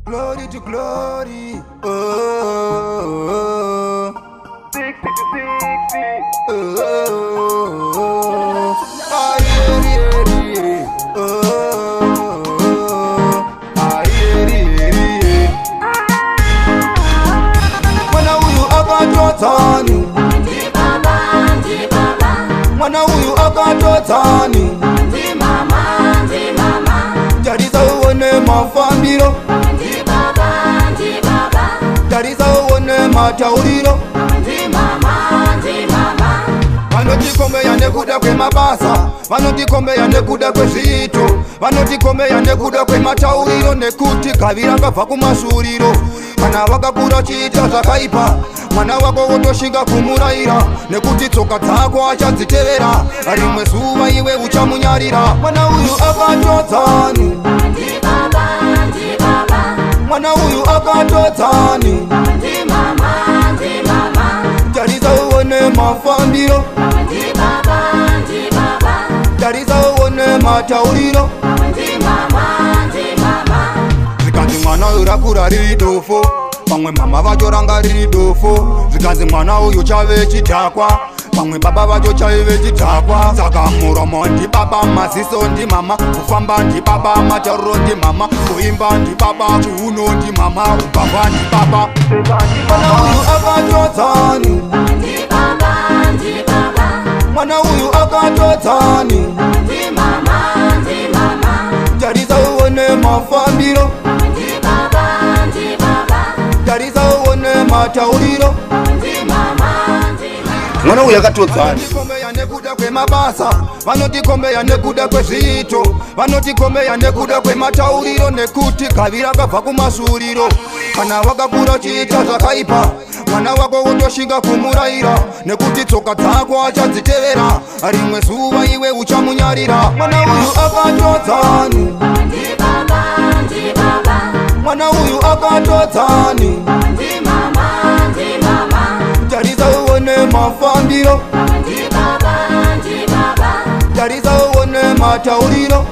Glory to glory. Oh, oh, oh. 60 to 60. Oh, oh, oh. Ah, yeah, yeah, yeah. Oh, oh, oh. Ah, yeah, yeah, yeah. Mwana huyu akatotani. Mwana huyu akatotani. Jariza uone mafambiro. Jariza uone matauriro. Vanotikombeya nekuda kwemabasa, vanotikombeya nekuda kwezviito, vanotikombeya nekuda kwematauriro, nekuti gavira kabva kumasuriro. Kana vakakura chiita zvakaipa, mwana wako wotoshinga kumurayira, nekuti tsoka dzako achadzitevera, rimwe zuva iwe uchamunyarira. Mwana uyu akatodzani, mwana uyu akatodzani. Jariza uone mafambiro, jariza uone matauriro. Zvikanzi mwana uyu rakura riri dofo, pamwe mama vacho ranga riri dofo. Zvikanzi mwana uyu chave chidhakwa, pamwe baba vacho chaive chidhakwa. Saka muromo ndi baba, maziso ndi mama, kufamba ndi baba, matauriro ndi mama, kuimba ndi baba, chiuno ndi mama, ubaba ndi baba. Mwana uyu akatodzani, mwana uyu akatodzani. Jariza uone mafambiro, jariza uone matauriro. Mwana uyu akatodzani. Vanotikombeya nekuda kwemabasa, vanotikombeya nekuda kwezviito, vanotikombeya nekuda kwematauriro, nekuti gavira kabva kumasuriro. Kana vakakura chiita zvakaipa, mwana wako wotoshinga kumurayira, nekuti tsoka dzako achadzitevera, rimwe zuva iwe uchamunyarira. Mwana uyu akatodzani, mwana uyu akatodzani. Jariza uone mafambiro, jariza uone matauriro.